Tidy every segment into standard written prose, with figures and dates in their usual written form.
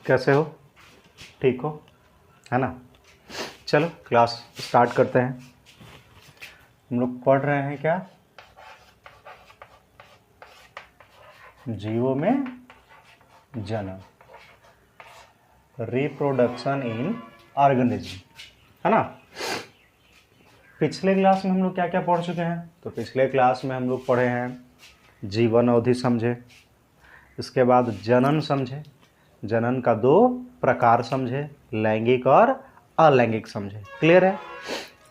कैसे हो? ठीक हो, है ना? चलो क्लास स्टार्ट करते हैं। हम लोग पढ़ रहे हैं क्या? जीवों में जन्म, रिप्रोडक्शन इन ऑर्गेनिज्म, है ना? पिछले क्लास में हम लोग क्या क्या पढ़ चुके हैं? तो पिछले क्लास में हम लोग पढ़े हैं जीवन अवधि समझे, इसके बाद जनन समझे, जनन का 2 प्रकार समझे, लैंगिक और अलैंगिक समझे। क्लियर है?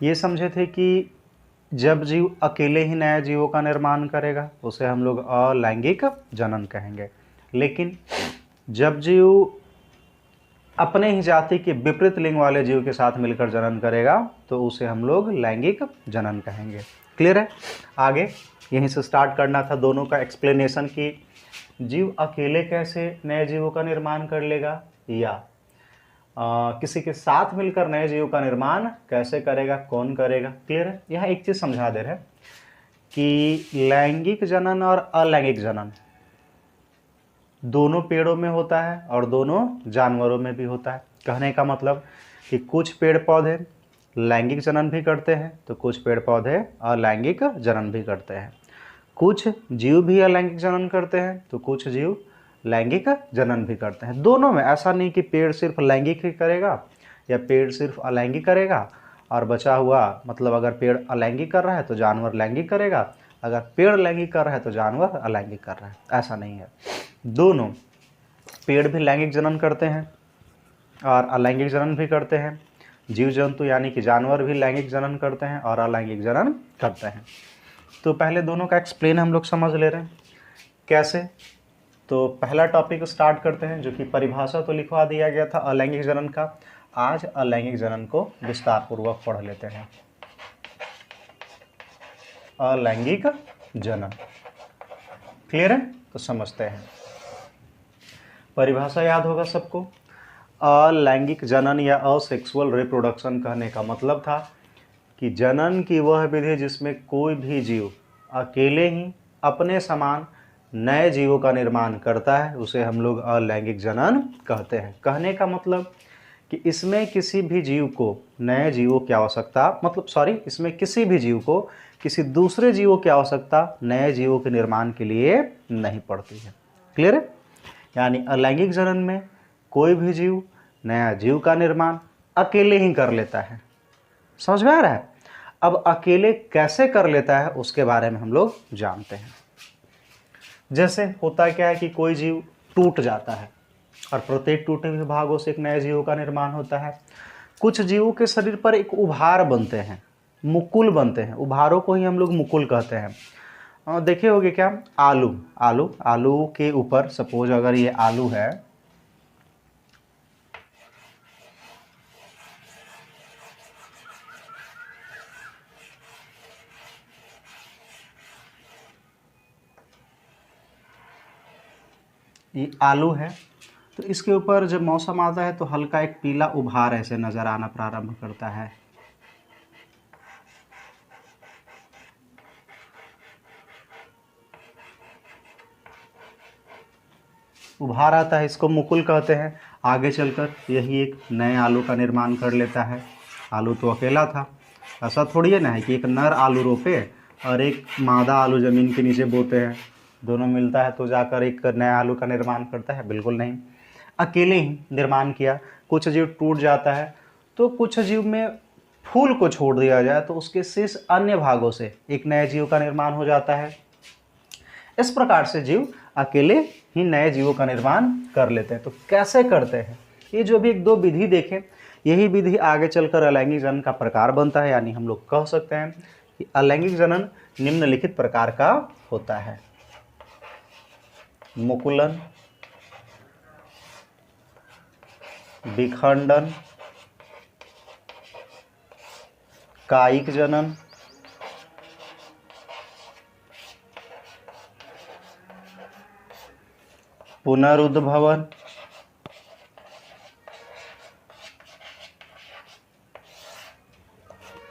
ये समझे थे कि जब जीव अकेले ही नए जीवों का निर्माण करेगा उसे हम लोग अलैंगिक जनन कहेंगे, लेकिन जब जीव अपने ही जाति के विपरीत लिंग वाले जीव के साथ मिलकर जनन करेगा तो उसे हम लोग लैंगिक जनन कहेंगे। क्लियर है? आगे यहीं से स्टार्ट करना था दोनों का एक्सप्लेनेशन कि जीव अकेले कैसे नए जीवों का निर्माण कर लेगा या किसी के साथ मिलकर नए जीव का निर्माण कैसे करेगा, कौन करेगा। क्लियर है? यहाँ एक चीज समझा दे रहे हैं कि लैंगिक जनन और अलैंगिक जनन दोनों पेड़ों में होता है और दोनों जानवरों में भी होता है। कहने का मतलब कि कुछ पेड़ पौधे लैंगिक जनन भी करते हैं तो कुछ पेड़ पौधे अलैंगिक जनन भी करते हैं। कुछ जीव भी अलैंगिक जनन करते हैं तो कुछ जीव लैंगिक जनन भी करते हैं। दोनों में, ऐसा नहीं कि पेड़ सिर्फ लैंगिक ही करेगा या पेड़ सिर्फ अलैंगिक करेगा और बचा हुआ, मतलब अगर पेड़ अलैंगिक कर रहा है तो जानवर लैंगिक करेगा, अगर पेड़ लैंगिक कर रहा है तो जानवर अलैंगिक कर रहा है, ऐसा नहीं है। दोनों पेड़ भी लैंगिक जनन करते हैं और अलैंगिक जनन भी करते हैं। जीव जंतु यानी कि जानवर भी लैंगिक जनन करते हैं और अलैंगिक जनन करते हैं। तो पहले दोनों का एक्सप्लेन हम लोग समझ ले रहे हैं कैसे। तो पहला टॉपिक स्टार्ट करते हैं, जो कि परिभाषा तो लिखवा दिया गया था अलैंगिक जनन का। आज अलैंगिक जनन को विस्तार पूर्वक पढ़ लेते हैं। अलैंगिक जनन क्लियर है? तो समझते हैं। परिभाषा याद होगा सबको। अलैंगिक जनन या असेक्सुअल रिप्रोडक्शन कहने का मतलब था कि जनन की वह विधि जिसमें कोई भी जीव अकेले ही अपने समान नए जीवों का निर्माण करता है उसे हम लोग अलैंगिक जनन कहते हैं। कहने का मतलब कि इसमें किसी भी जीव को नए जीवों की आवश्यकता, इसमें किसी भी जीव को किसी दूसरे जीवों की आवश्यकता नए जीवों के निर्माण के लिए नहीं पड़ती है। क्लियर है? यानी अलैंगिक जनन में कोई भी जीव नया जीव का निर्माण अकेले ही कर लेता है। समझ में आ रहा है? अब अकेले कैसे कर लेता है उसके बारे में हम लोग जानते हैं। जैसे होता क्या है कि कोई जीव टूट जाता है और प्रत्येक टूटे हुए भागों से एक नए जीव का निर्माण होता है। कुछ जीवों के शरीर पर एक उभार बनते हैं, मुकुल बनते हैं। उभारों को ही हम लोग मुकुल कहते हैं। देखे होगे क्या, आलू आलू आलू के ऊपर सपोज अगर ये आलू है, ये आलू है, तो इसके ऊपर जब मौसम आता है तो हल्का एक पीला उभार ऐसे नजर आना प्रारंभ करता है। उभार आता है, इसको मुकुल कहते हैं। आगे चलकर यही एक नए आलू का निर्माण कर लेता है। आलू तो अकेला था, ऐसा थोड़ी है ना है कि एक नर आलू रोपे और एक मादा आलू जमीन के नीचे बोते हैं, दोनों मिलता है तो जाकर एक नया आलू का निर्माण करता है? बिल्कुल नहीं, अकेले ही निर्माण किया। कुछ जीव टूट जाता है तो कुछ जीव में फूल को छोड़ दिया जाए तो उसके शेष अन्य भागों से एक नए जीव का निर्माण हो जाता है। इस प्रकार से जीव अकेले ही नए जीवों का निर्माण कर लेते हैं। तो कैसे करते हैं? ये जो भी एक दो विधि देखें, यही विधि आगे चलकर अलैंगिक जनन का प्रकार बनता है। यानी हम लोग कह सकते हैं कि अलैंगिक जनन निम्नलिखित प्रकार का होता है: मुकुलन, विखंडन, कायिक जनन, पुनरुद्भवन,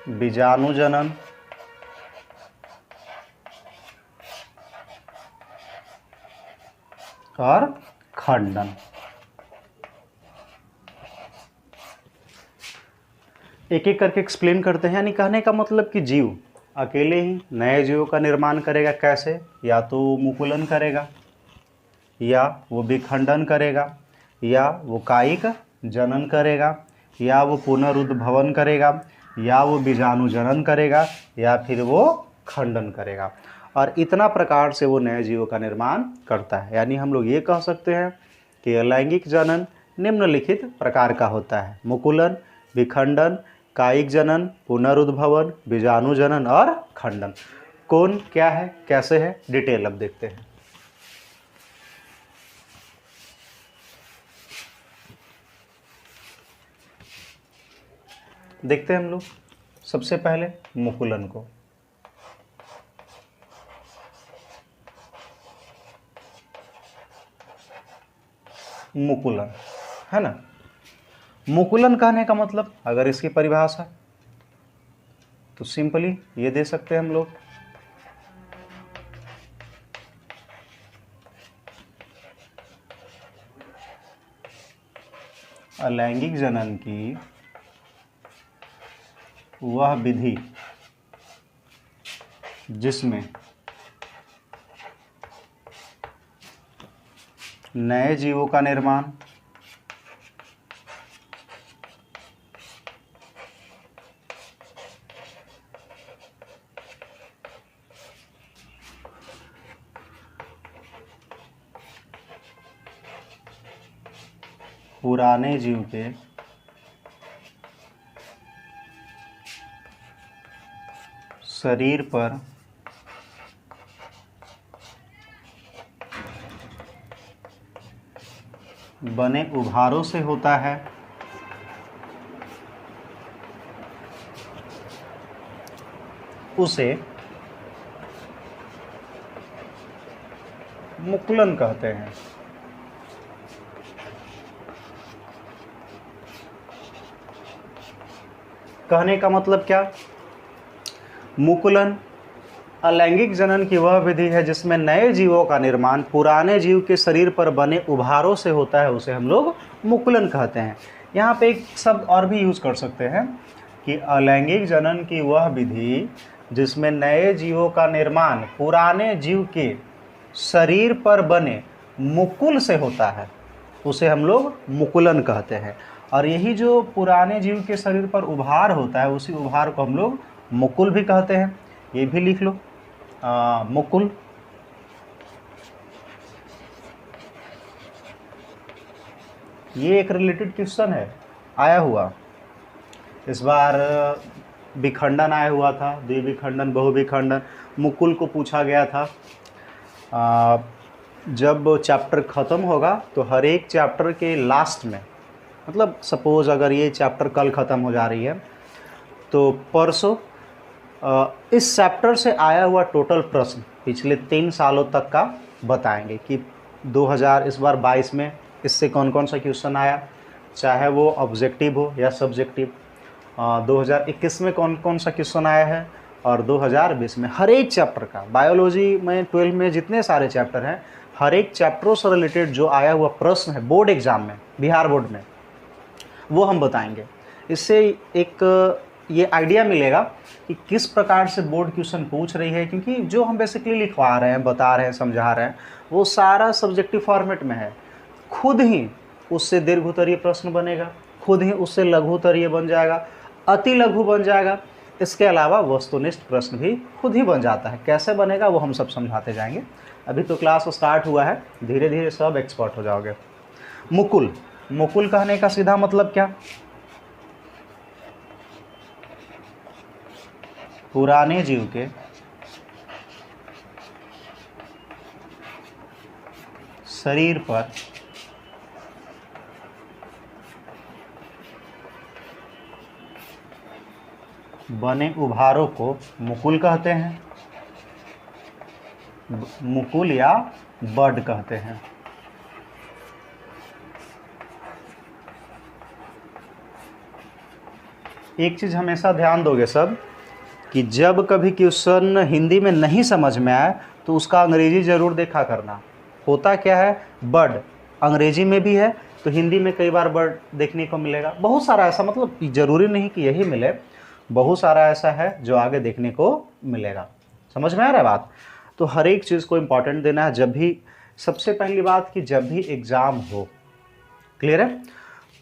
बीजाणु जनन और खंडन। एक एक करके एक्सप्लेन करते हैं। यानी कहने का मतलब कि जीव अकेले ही नए जीवों का निर्माण करेगा। कैसे? या तो मुकुलन करेगा, या वो विखंडन करेगा, या वो कायिक जनन करेगा, या वो पुनरुद्भवन करेगा, या वो बीजाणुजनन करेगा, या फिर वो खंडन करेगा। और इतना प्रकार से वो नए जीवों का निर्माण करता है। यानी हम लोग ये कह सकते हैं कि अलैंगिक जनन निम्नलिखित प्रकार का होता है: मुकुलन, विखंडन, कायिक जनन, पुनरुद्भवन, बीजाणुजनन और खंडन। कौन क्या है, कैसे है, डिटेल अब देखते हैं। देखते हैं हम लोग सबसे पहले मुकुलन को। मुकुलन है ना। मुकुलन कहने का मतलब अगर इसकी परिभाषा तो सिंपली ये दे सकते हैं हम लोग: अलैंगिक जनन की वह विधि जिसमें नए जीवों का निर्माण पुराने जीव के शरीर पर बने उभारों से होता है, उसे मुकुलन कहते हैं। कहने का मतलब क्या? मुकुलन अलैंगिक जनन की वह विधि है जिसमें नए जीवों का निर्माण पुराने जीव के शरीर पर बने उभारों से होता है, उसे हम लोग मुकुलन कहते हैं। यहाँ पे एक शब्द और भी यूज कर सकते हैं कि अलैंगिक जनन की वह विधि जिसमें नए जीवों का निर्माण पुराने जीव के शरीर पर बने मुकुल से होता है, उसे हम लोग मुकुलन कहते हैं। और यही जो पुराने जीव के शरीर पर उभार होता है, उसी उभार को हम लोग मुकुल भी कहते हैं। ये भी लिख लो, मुकुल। ये एक रिलेटेड क्वेश्चन है आया हुआ इस बार। विखंडन आया हुआ था, द्विविखंडन, बहुविखंडन। मुकुल को पूछा गया था। जब चैप्टर ख़त्म होगा तो हर एक चैप्टर के लास्ट में, मतलब सपोज अगर ये चैप्टर कल ख़त्म हो जा रही है तो परसों इस चैप्टर से आया हुआ टोटल प्रश्न पिछले 3 सालों तक का बताएंगे कि 2000 इस बार 22 में इससे कौन कौन सा क्वेश्चन आया, चाहे वो ऑब्जेक्टिव हो या सब्जेक्टिव। 2021 में कौन कौन सा क्वेश्चन आया है, और 2020 में हर एक चैप्टर का। बायोलॉजी में 12 में जितने सारे चैप्टर हैं, हर एक चैप्टरों से रिलेटेड जो आया हुआ प्रश्न है बोर्ड एग्ज़ाम में, बिहार बोर्ड में, वो हम बताएंगे। इससे एक ये आइडिया मिलेगा कि किस प्रकार से बोर्ड क्वेश्चन पूछ रही है, क्योंकि जो हम बेसिकली लिखवा रहे हैं, बता रहे हैं, समझा रहे हैं, वो सारा सब्जेक्टिव फॉर्मेट में है। खुद ही उससे दीर्घोत्तरीय प्रश्न बनेगा, खुद ही उससे लघुत्तरीय बन जाएगा, अति लघु बन जाएगा। इसके अलावा वस्तुनिष्ठ प्रश्न भी खुद ही बन जाता है। कैसे बनेगा वो हम सब समझाते जाएंगे। अभी तो क्लास स्टार्ट हुआ है, धीरे धीरे सब एक्सपर्ट हो जाओगे। मुकुल, मुकुल कहने का सीधा मतलब क्या? पुराने जीव के शरीर पर बने उभारों को मुकुल कहते हैं, मुकुल या बड कहते हैं। एक चीज़ हमेशा ध्यान दोगे सब कि जब कभी क्वेश्चन हिंदी में नहीं समझ में आए तो उसका अंग्रेजी ज़रूर देखा करना। होता क्या है, बड अंग्रेजी में भी है, तो हिंदी में कई बार वर्ड देखने को मिलेगा। बहुत सारा ऐसा, मतलब ज़रूरी नहीं कि यही मिले, बहुत सारा ऐसा है जो आगे देखने को मिलेगा। समझ में आ रहा है बात? तो हर एक चीज़ को इम्पॉर्टेंट देना है। जब भी, सबसे पहली बात कि जब भी एग्ज़ाम हो, क्लियर है,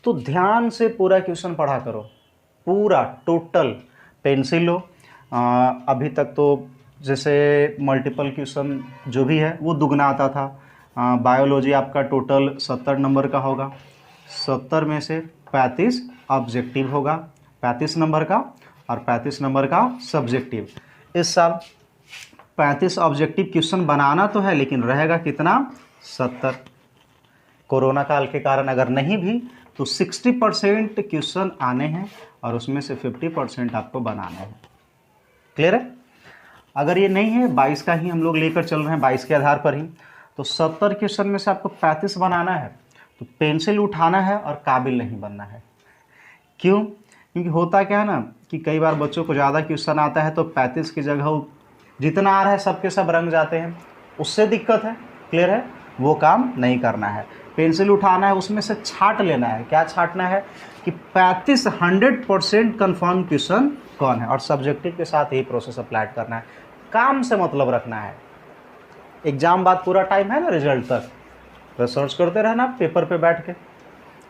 तो ध्यान से पूरा क्वेश्चन पढ़ा करो, पूरा टोटल। पेंसिल लो, अभी तक तो जैसे मल्टीपल क्वेश्चन जो भी है वो दुगना आता था। बायोलॉजी आपका टोटल 70 नंबर का होगा, 70 में से 35 ऑब्जेक्टिव होगा, 35 नंबर का, और 35 नंबर का सब्जेक्टिव। इस साल 35 ऑब्जेक्टिव क्वेश्चन बनाना तो है, लेकिन रहेगा कितना? 70। कोरोना काल के कारण अगर नहीं भी तो 60% क्वेश्चन आने हैं और उसमें से 50% आपको बनाना है। क्लियर है? अगर ये नहीं है, 22 का ही हम लोग लेकर चल रहे हैं, 22 के आधार पर ही, तो 70 क्वेश्चन में से आपको 35 बनाना है। तो पेंसिल उठाना है और काबिल नहीं बनना है। क्यों? क्योंकि होता क्या है ना कि कई बार बच्चों को ज़्यादा क्वेश्चन आता है तो 35 की जगह जितना आ रहा है सब के सब रंग जाते हैं, उससे दिक्कत है। क्लियर है? वो काम नहीं करना है। पेंसिल उठाना है, उसमें से छांट लेना है। क्या छांटना है? कि 35 100% कन्फर्म क्वेश्चन कौन है, और सब्जेक्टिव के साथ यही प्रोसेस अप्लाई करना है। काम से मतलब रखना है। एग्जाम बाद पूरा टाइम है ना रिजल्ट तक, रिसर्च करते रहना पेपर पे बैठ के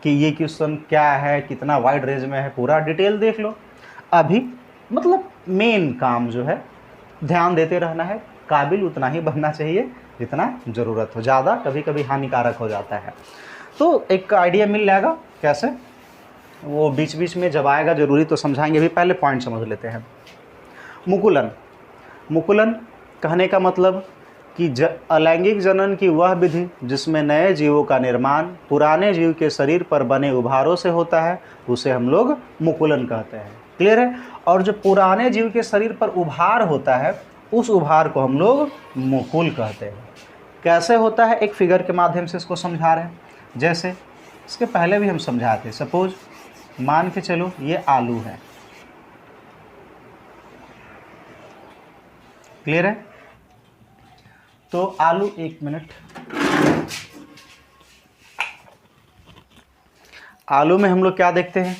कि ये क्वेश्चन क्या है, कितना वाइड रेंज में है, पूरा डिटेल देख लो। अभी मतलब मेन काम जो है ध्यान देते रहना है। काबिल उतना ही बनना चाहिए जितना ज़रूरत हो, ज़्यादा कभी कभी हानिकारक हो जाता है। तो एक आइडिया मिल जाएगा कैसे, वो बीच बीच में जब आएगा जरूरी तो समझाएंगे। अभी पहले पॉइंट समझ लेते हैं। मुकुलन, मुकुलन कहने का मतलब कि अलैंगिक जनन की वह विधि जिसमें नए जीवों का निर्माण पुराने जीव के शरीर पर बने उभारों से होता है, उसे हम लोग मुकुलन कहते हैं। क्लियर है? और जो पुराने जीव के शरीर पर उभार होता है, उस उभार को हम लोग मुकुल कहते हैं। कैसे होता है? एक फिगर के माध्यम से इसको समझा रहे हैं। जैसे इसके पहले भी हम समझाए थे। सपोज मान के चलो ये आलू है। क्लियर है? तो आलू, एक मिनट, आलू में हम लोग क्या देखते हैं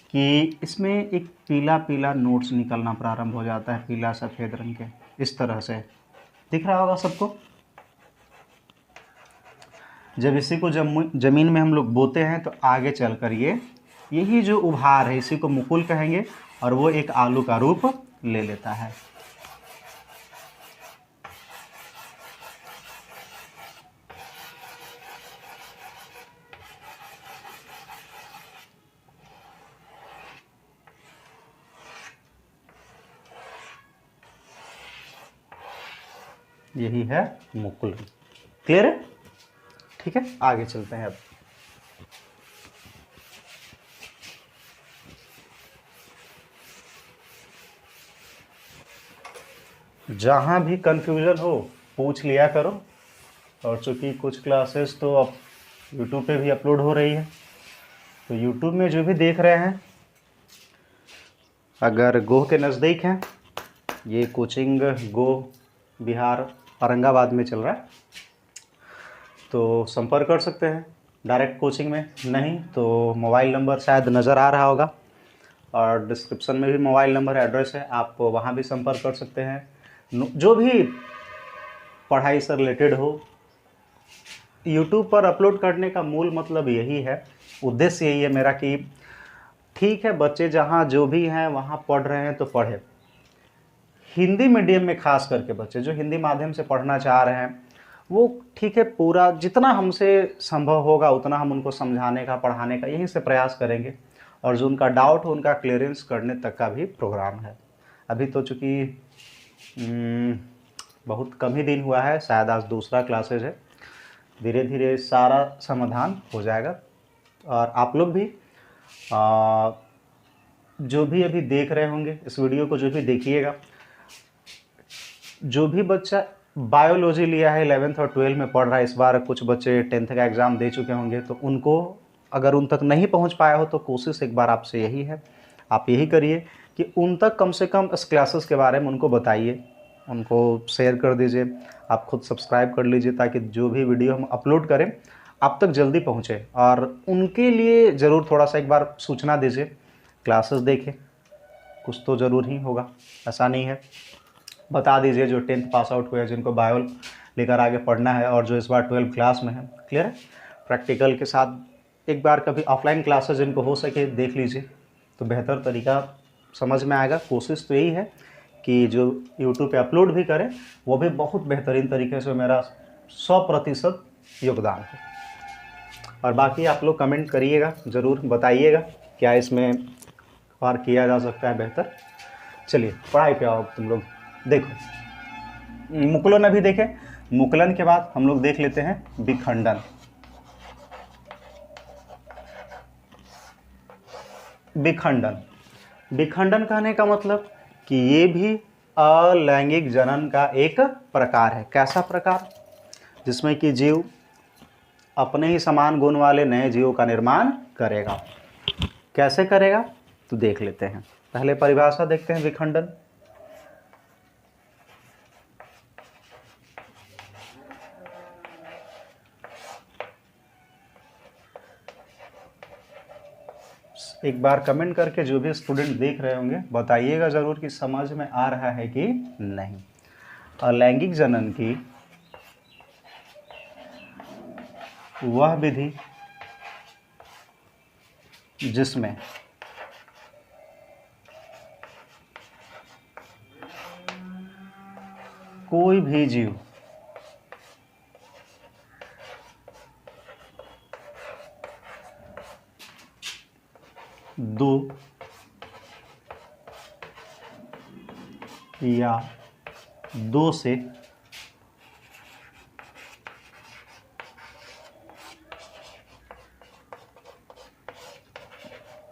कि इसमें एक पीला पीला नोट्स निकलना प्रारंभ हो जाता है, पीला सफ़ेद रंग के, इस तरह से दिख रहा होगा सबको। जब इसी को ज़मीन में हम लोग बोते हैं तो आगे चलकर यही जो उभार है इसी को मुकुल कहेंगे, और वो एक आलू का रूप ले लेता है। यही है मुकुल। क्लियर है? ठीक है, आगे चलते हैं। अब जहाँ भी कंफ्यूजन हो पूछ लिया करो। और चूँकि कुछ क्लासेस तो अब यूट्यूब पे भी अपलोड हो रही है, तो यूट्यूब में जो भी देख रहे हैं, अगर गोह के नज़दीक हैं, ये कोचिंग गोह बिहार औरंगाबाद में चल रहा है, तो संपर्क कर सकते हैं डायरेक्ट कोचिंग में। नहीं तो मोबाइल नंबर शायद नज़र आ रहा होगा, और डिस्क्रिप्शन में भी मोबाइल नंबर एड्रेस है, आप वहाँ भी संपर्क कर सकते हैं। जो भी पढ़ाई से रिलेटेड हो, यूट्यूब पर अपलोड करने का मूल मतलब यही है, उद्देश्य यही है मेरा कि ठीक है, बच्चे जहाँ जो भी हैं वहाँ पढ़ रहे हैं तो पढ़े। हिंदी मीडियम में खास करके बच्चे जो हिंदी माध्यम से पढ़ना चाह रहे हैं, वो ठीक है, पूरा जितना हमसे संभव होगा उतना हम उनको समझाने का, पढ़ाने का यहीं से प्रयास करेंगे। और जो उनका डाउट हो उनका क्लियरेंस करने तक का भी प्रोग्राम है। अभी तो चूँकि बहुत कम ही दिन हुआ है, शायद आज दूसरा क्लासेज है, धीरे धीरे सारा समाधान हो जाएगा। और आप लोग भी जो भी अभी देख रहे होंगे इस वीडियो को, जो भी देखिएगा, जो भी बच्चा बायोलॉजी लिया है 11th और 12th में पढ़ रहा है, इस बार कुछ बच्चे 10th का एग्ज़ाम दे चुके होंगे, तो उनको अगर उन तक नहीं पहुंच पाया हो तो कोशिश एक बार आपसे यही है, आप यही करिए कि उन तक कम से कम इस क्लासेस के बारे में उनको बताइए, उनको शेयर कर दीजिए, आप खुद सब्सक्राइब कर लीजिए, ताकि जो भी वीडियो हम अपलोड करें आप तक जल्दी पहुँचे, और उनके लिए ज़रूर थोड़ा सा एक बार सूचना दीजिए, क्लासेस देखें, कुछ तो ज़रूर ही होगा, ऐसा नहीं है। बता दीजिए जो 10th पास आउट हुए हैं, जिनको बायो लेकर आगे पढ़ना है, और जो इस बार 12th क्लास में है, क्लियर है। प्रैक्टिकल के साथ एक बार कभी ऑफलाइन क्लासेस जिनको हो सके देख लीजिए, तो बेहतर तरीका समझ में आएगा। कोशिश तो यही है कि जो यूट्यूब पे अपलोड भी करें वो भी बहुत बेहतरीन तरीके से, मेरा 100% योगदान है। और बाकी आप लोग कमेंट करिएगा, ज़रूर बताइएगा क्या इसमें और किया जा सकता है बेहतर। चलिए पढ़ाई पे आओ तुम लोग। देखो मुकुलन अभी देखें, मुकुलन के बाद हम लोग देख लेते हैं विखंडन। विखंडन, विखंडन कहने का मतलब कि ये भी अलैंगिक जनन का एक प्रकार है। कैसा प्रकार? जिसमें कि जीव अपने ही समान गुण वाले नए जीवों का निर्माण करेगा। कैसे करेगा तो देख लेते हैं। पहले परिभाषा देखते हैं विखंडन। एक बार कमेंट करके जो भी स्टूडेंट देख रहे होंगे बताइएगा ज़रूर कि समझ में आ रहा है कि नहीं। अलैंगिक जनन की वह विधि जिसमें कोई भी जीव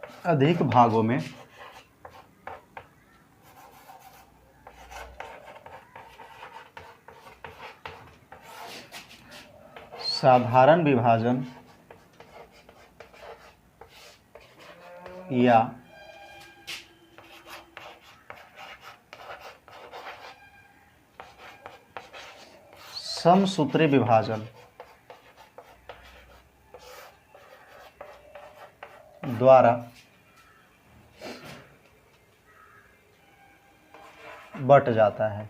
दो या दो से अधिक भागों में साधारण विभाजन या समसूत्री विभाजन द्वारा बट जाता है।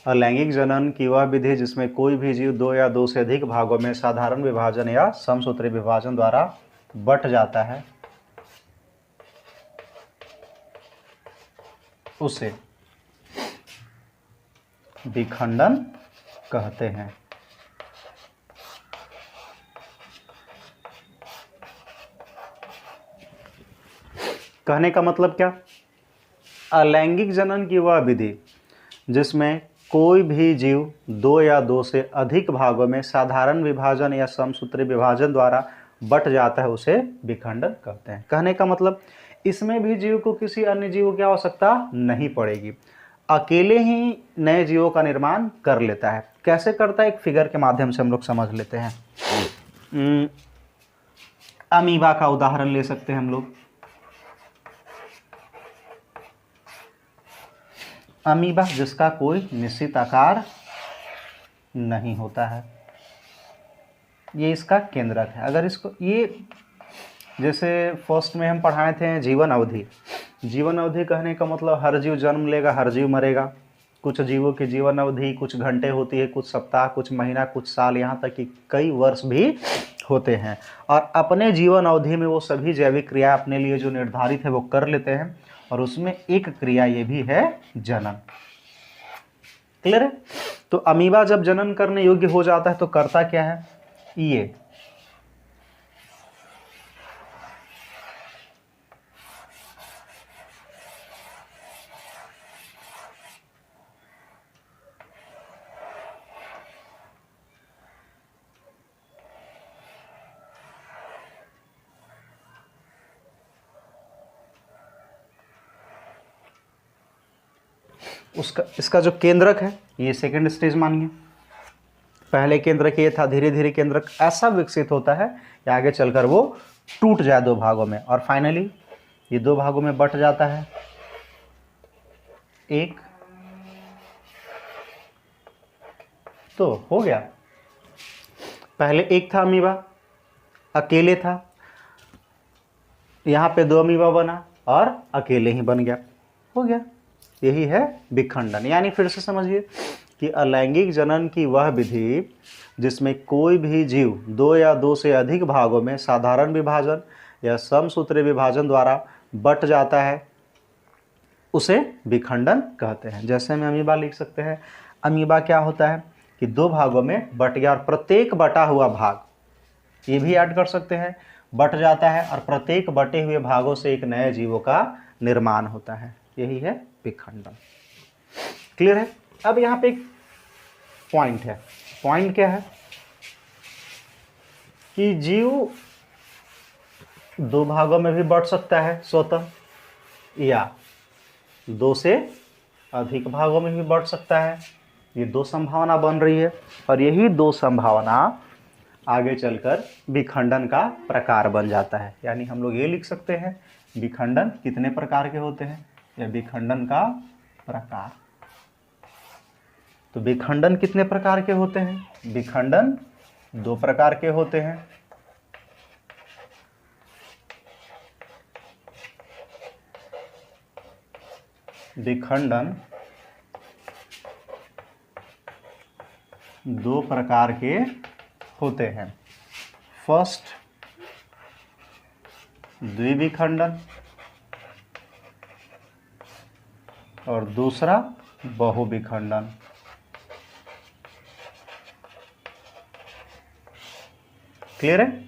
अलैंगिक जनन की वह विधि जिसमें कोई भी जीव दो या दो से अधिक भागों में साधारण विभाजन या समसूत्री विभाजन द्वारा बट जाता है, उसे विखंडन कहते हैं। कहने का मतलब क्या? अलैंगिक जनन की वह विधि जिसमें कोई भी जीव दो या दो से अधिक भागों में साधारण विभाजन या समसूत्री विभाजन द्वारा बट जाता है, उसे विखंडन कहते हैं। कहने का मतलब इसमें भी जीव को किसी अन्य जीव की आवश्यकता नहीं पड़ेगी, अकेले ही नए जीवों का निर्माण कर लेता है। कैसे करता है? एक फिगर के माध्यम से हम लोग समझ लेते हैं। अमीबा का उदाहरण ले सकते हैं हम लोग। अमीबा जिसका कोई निश्चित आकार नहीं होता है, ये इसका केंद्रक है। अगर इसको ये जैसे फर्स्ट में हम पढ़ाए थे जीवन अवधि, जीवन अवधि कहने का मतलब हर जीव जन्म लेगा, हर जीव मरेगा। कुछ जीवों की जीवन अवधि कुछ घंटे होती है, कुछ सप्ताह, कुछ महीना, कुछ साल, यहाँ तक कि कई वर्ष भी होते हैं। और अपने जीवन अवधि में वो सभी जैविक क्रिया अपने लिए जो निर्धारित है वो कर लेते हैं, और उसमें एक क्रिया ये भी है जनन। क्लियर है? तो अमीबा जब जनन करने योग्य हो जाता है तो करता क्या है? ये उसका इसका जो केंद्रक है ये सेकंड स्टेज मानिए। पहले केंद्रक ये था, धीरे धीरे केंद्रक ऐसा विकसित होता है कि आगे चलकर वो टूट जाए दो भागों में, और फाइनली ये दो भागों में बट जाता है। एक तो हो गया। पहले एक था अमीबा, अकेले था, यहाँ पे दो अमीबा बना और अकेले ही बन गया, हो गया। यही है विखंडन। यानी फिर से समझिए कि अलैंगिक जनन की वह विधि जिसमें कोई भी जीव दो या दो से अधिक भागों में साधारण विभाजन या समसूत्री विभाजन द्वारा बट जाता है, उसे विखंडन कहते हैं। जैसे हम अमीबा लिख सकते हैं, अमीबा क्या होता है कि दो भागों में बट गया और प्रत्येक बटा हुआ भाग, ये भी ऐड कर सकते हैं, बट जाता है और प्रत्येक बटे हुए भागों से एक नए जीवों का निर्माण होता है। यही है विखंडन। क्लियर है? अब यहाँ पे एक पॉइंट है। पॉइंट क्या है कि जीव दो भागों में भी बट सकता है स्वतः, या दो से अधिक भागों में भी बढ़ सकता है। ये दो संभावना बन रही है और यही दो संभावना आगे चलकर विखंडन का प्रकार बन जाता है। यानी हम लोग ये लिख सकते हैं विखंडन कितने प्रकार के होते हैं, या विखंडन का प्रकार। तो विखंडन कितने प्रकार के होते हैं? विखंडन दो प्रकार के होते हैं। विखंडन दो प्रकार के होते हैं। फर्स्ट द्विविखंडन और दूसरा बहुविखंडन। क्लियर है?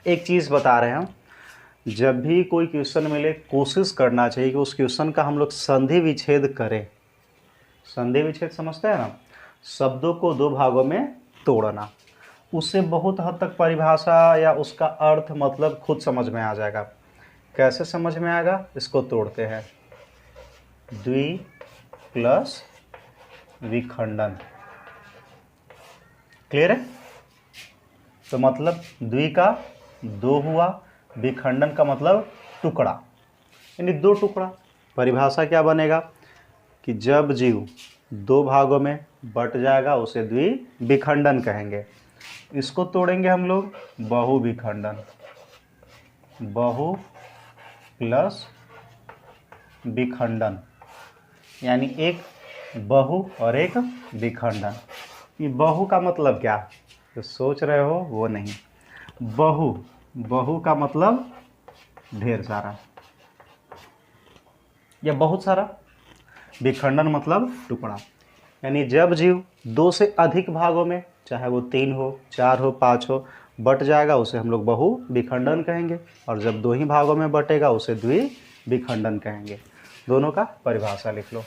एक चीज बता रहे हैं हम, जब भी कोई क्वेश्चन मिले कोशिश करना चाहिए कि उस क्वेश्चन का हम लोग संधि विच्छेद करें। संधि विच्छेद समझते हैं ना, शब्दों को दो भागों में तोड़ना। उससे बहुत हद तक परिभाषा या उसका अर्थ मतलब खुद समझ में आ जाएगा। कैसे समझ में आएगा? इसको तोड़ते हैं, द्वि प्लस विखंडन। क्लियर है? तो मतलब द्वि का दो हुआ, विखंडन का मतलब टुकड़ा, यानी दो टुकड़ा। परिभाषा क्या बनेगा कि जब जीव दो भागों में बट जाएगा उसे द्विविखंडन कहेंगे। इसको तोड़ेंगे हम लोग बहुविखंडन, बहु प्लस विखंडन, यानी एक बहु और एक विखंडन। ये बहु का मतलब क्या, जो सोच रहे हो वो नहीं। बहु, बहु का मतलब ढेर सारा या बहुत सारा, विखंडन मतलब टुकड़ा। यानी जब जीव दो से अधिक भागों में, चाहे वो 3 हो, 4 हो, 5 हो, बट जाएगा उसे हम लोग बहु विखंडन कहेंगे, और जब दो ही भागों में बटेगा उसे द्विविखंडन कहेंगे। दोनों का परिभाषा लिख लो।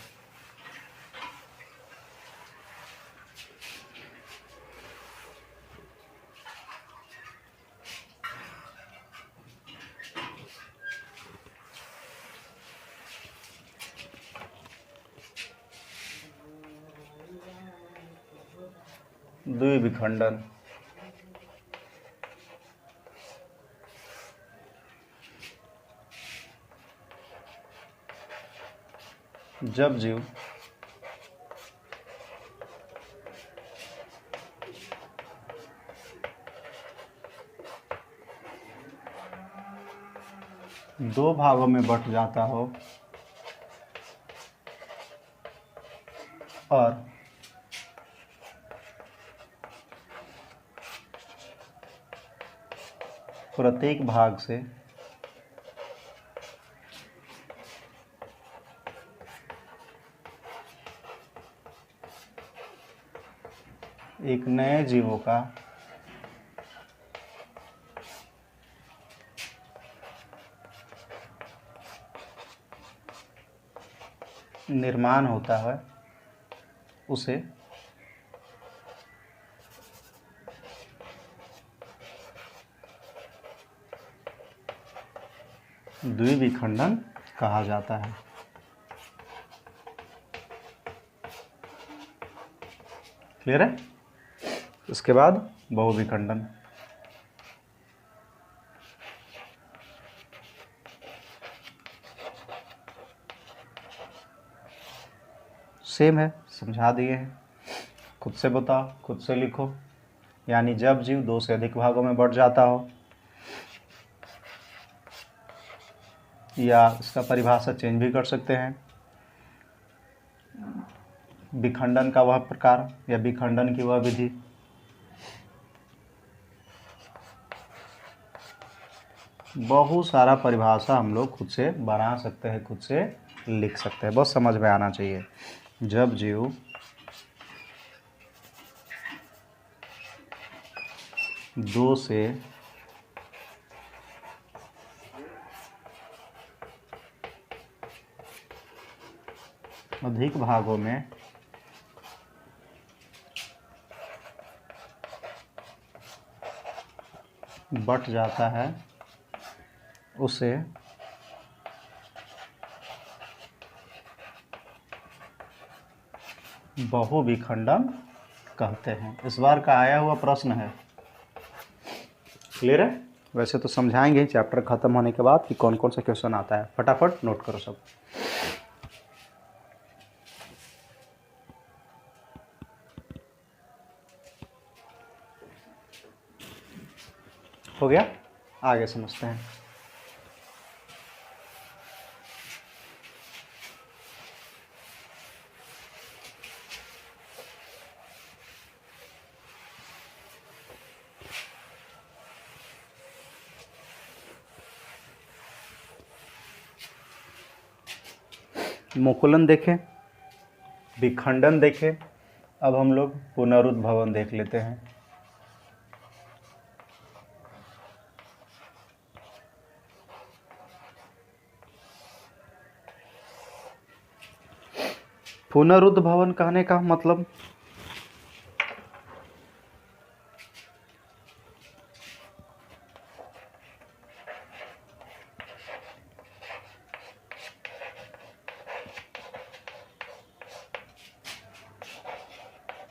द्विविखंडन जब जीव दो भागों में बट जाता हो और प्रत्येक भाग से एक नए जीवों का निर्माण होता है, उसे द्विविखंडन कहा जाता है। क्लियर है? इसके बाद बहुविखंडन। सेम है, समझा दिए हैं। खुद से बताओ, खुद से लिखो। यानी जब जीव 2 से अधिक भागों में बढ़ जाता हो, या इसका परिभाषा चेंज भी कर सकते हैं, विखंडन का वह प्रकार या विखंडन की वह विधि। बहुत सारा परिभाषा हम लोग खुद से बना सकते हैं, खुद से लिख सकते हैं, बस समझ में आना चाहिए। जब जीव 2 से अधिक भागों में बट जाता है, उसे बहुविखंडन कहते हैं। इस बार का आया हुआ प्रश्न है, क्लियर है? वैसे तो समझाएंगे चैप्टर खत्म होने के बाद कि कौन कौन सा क्वेश्चन आता है, फटाफट नोट करो सब। हो गया? आगे समझते हैं। मुकुलन देखें, विखंडन देखें, अब हम लोग पुनरुद्भवन देख लेते हैं। पुनरुद्भवन कहने का मतलब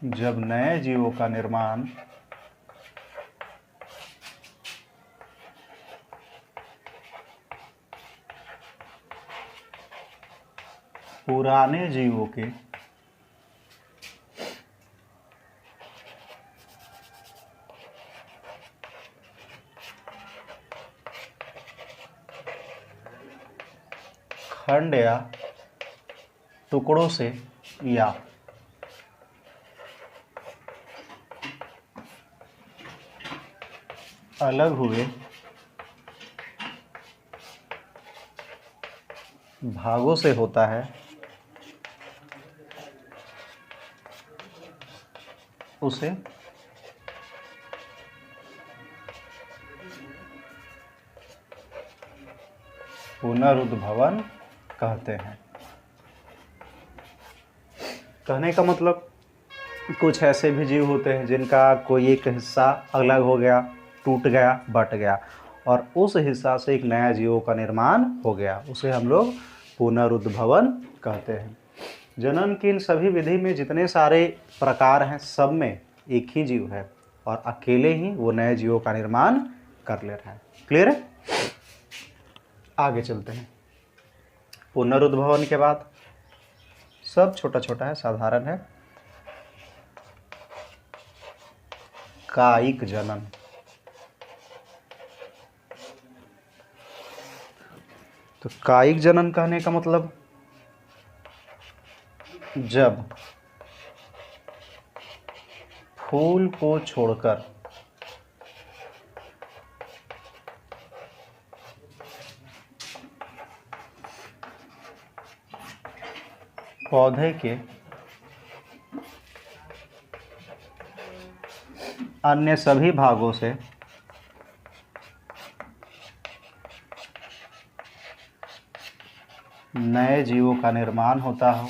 जब नए जीवों का निर्माण पुराने जीवों के खंड या टुकड़ों से या अलग हुए भागों से होता है, उसे पुनरुद्भवन कहते हैं। कहने का मतलब कुछ ऐसे भी जीव होते हैं जिनका कोई एक हिस्सा अलग हो गया, टूट गया, बट गया, और उस हिस्सा से एक नया जीवों का निर्माण हो गया, उसे हम लोग पुनरुद्भवन कहते हैं। जनन की इन सभी विधि में जितने सारे प्रकार हैं, सब में एक ही जीव है और अकेले ही वो नए जीवों का निर्माण कर ले रहा है। क्लियर है? आगे चलते हैं। पुनरुद्भवन के बाद सब छोटा छोटा है, साधारण है। कायिक जनन। तो कायिक जनन कहने का मतलब जब फूल को छोड़कर पौधे के अन्य सभी भागों से नए जीवों का निर्माण होता हो,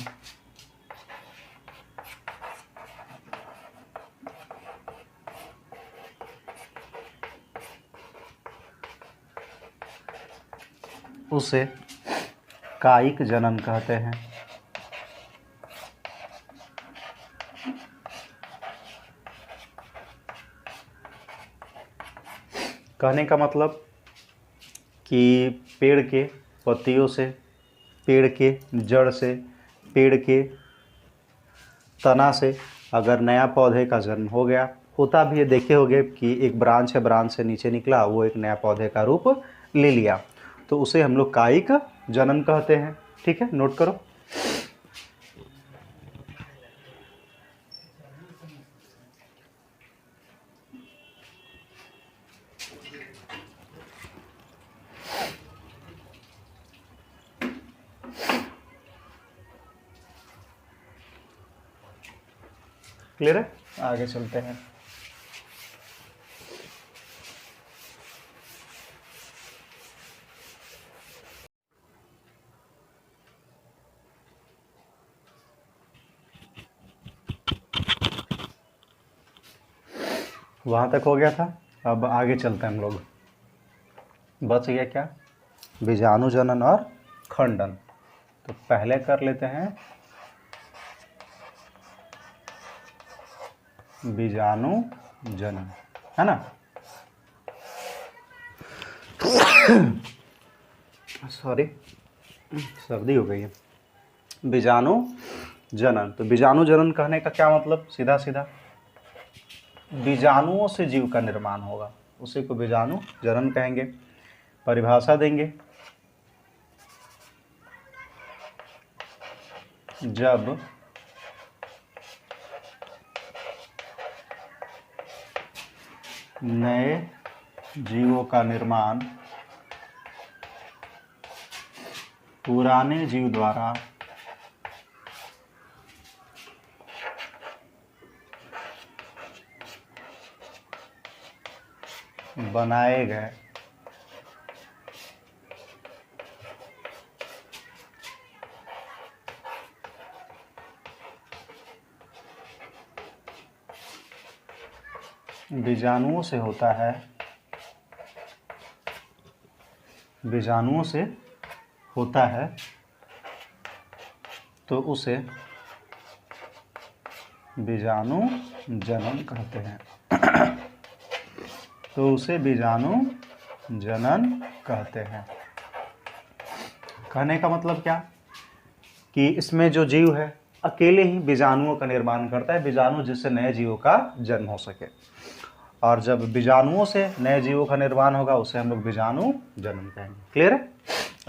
उसे कायिक जनन कहते हैं। कहने का मतलब कि पेड़ के पत्तियों से, पेड़ के जड़ से, पेड़ के तना से अगर नया पौधे का जन्म हो गया होता भी है, देखे होंगे कि एक ब्रांच है, ब्रांच से नीचे निकला, वो एक नया पौधे का रूप ले लिया, तो उसे हम लोग कायिक जनन कहते हैं। ठीक है, नोट करो। क्लियर है, आगे चलते हैं। वहां तक हो गया था, अब आगे चलते हैं हम लोग। बच गया क्या? बीजाणु जनन और खंडन। तो पहले कर लेते हैं बीजाणु जनन, है ना। सॉरी, सर्दी हो गई है। बीजाणु जनन, तो बीजाणु जनन कहने का क्या मतलब? सीधा सीधा बीजाणुओं से जीव का निर्माण होगा, उसी को बीजाणु जनन कहेंगे। परिभाषा देंगे, जब नए जीवों का निर्माण पुराने जीव द्वारा बनाए गए बीजाणुओं से होता है, बीजाणुओं से होता है, तो उसे बीजाणु जनन कहते हैं। तो उसे बीजाणु जनन कहते हैं। कहने का मतलब क्या कि इसमें जो जीव है अकेले ही बीजाणुओं का निर्माण करता है, बीजाणु जिससे नए जीवों का जन्म हो सके। और जब बीजाणुओं से नए जीवों का निर्माण होगा उसे हम लोग बीजाणु जनन कहेंगे। क्लियर है?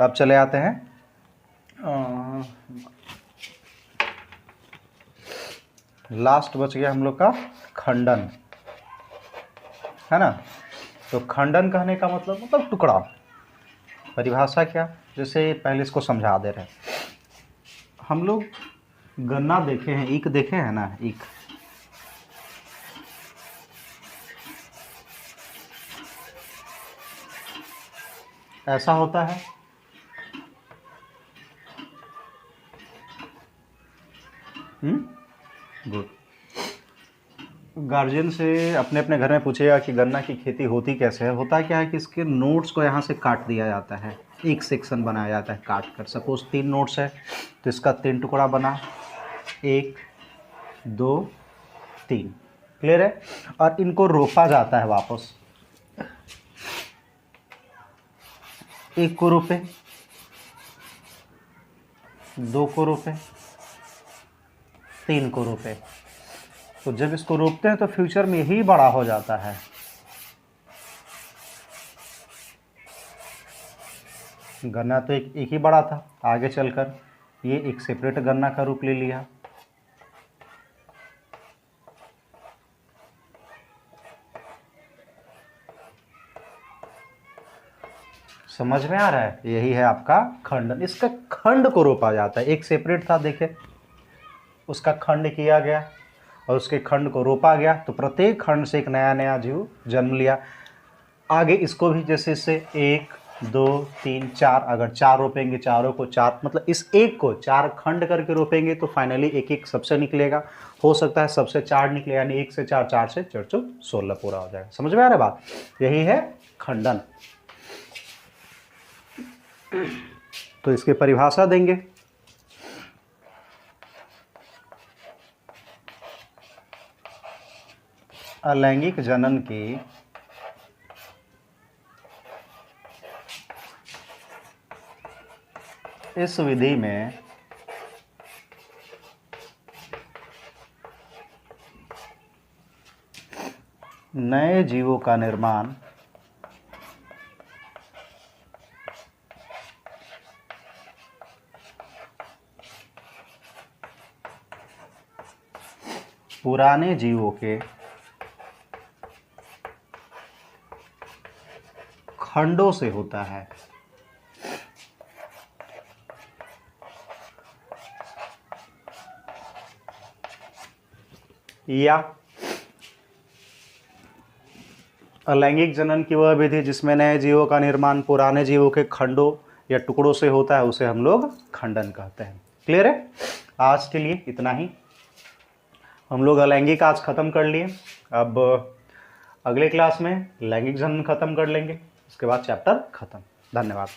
अब चले आते हैं लास्ट बच गया हम लोग का खंडन, है ना। तो खंडन कहने का मतलब टुकड़ा। परिभाषा क्या? जैसे पहले इसको समझा दे रहे हैं। हम लोग गन्ना देखे हैं, ईख देखे हैं ना, ईख। ऐसा होता है, गुड। गार्जियन से अपने अपने घर में पूछेगा कि गन्ना की खेती होती कैसे है। होता क्या है कि इसके नोट्स को यहाँ से काट दिया जाता है, एक सेक्शन बनाया जाता है काट कर। सपोज 3 नोट्स है तो इसका 3 टुकड़ा बना, 1 2 3। क्लियर है? और इनको रोपा जाता है वापस। 1 को रोपे, 2 को रोपे, 3 को रोपे। तो जब इसको रोपते हैं तो फ्यूचर में यही बड़ा हो जाता है। गन्ना तो एक ही बड़ा था, आगे चलकर ये एक सेपरेट गन्ना का रूप ले लिया। समझ में आ रहा है? यही है आपका खंडन। इसका खंड को रोपा जाता है। एक सेपरेट था, देखे, उसका खंड किया गया और उसके खंड को रोपा गया, तो प्रत्येक खंड से एक नया नया जीव जन्म लिया। आगे इसको भी जैसे इससे 1 2 3 4, अगर 4 रोपेंगे, चारों को 4, मतलब इस एक को 4 खंड करके रोपेंगे तो फाइनली एक एक सबसे निकलेगा। हो सकता है सबसे 4 निकले, यानी 1 से 4, 4 से 4 4 16 पूरा हो जाएगा। समझ में आ रहा है बात? यही है खंडन। तो इसकी परिभाषा देंगे, अलैंगिक जनन की इस विधि में नए जीवों का निर्माण पुराने जीवों के खंडों से होता है। या अलैंगिक जनन की वह विधि जिसमें नए जीवों का निर्माण पुराने जीवों के खंडों या टुकड़ों से होता है, उसे हम लोग खंडन कहते हैं। क्लियर है? आज के लिए इतना ही। हम लोग अलैंगिक आज खत्म कर लिए। अब अगले क्लास में लैंगिक जनन खत्म कर लेंगे, उसके बाद चैप्टर खत्म। धन्यवाद।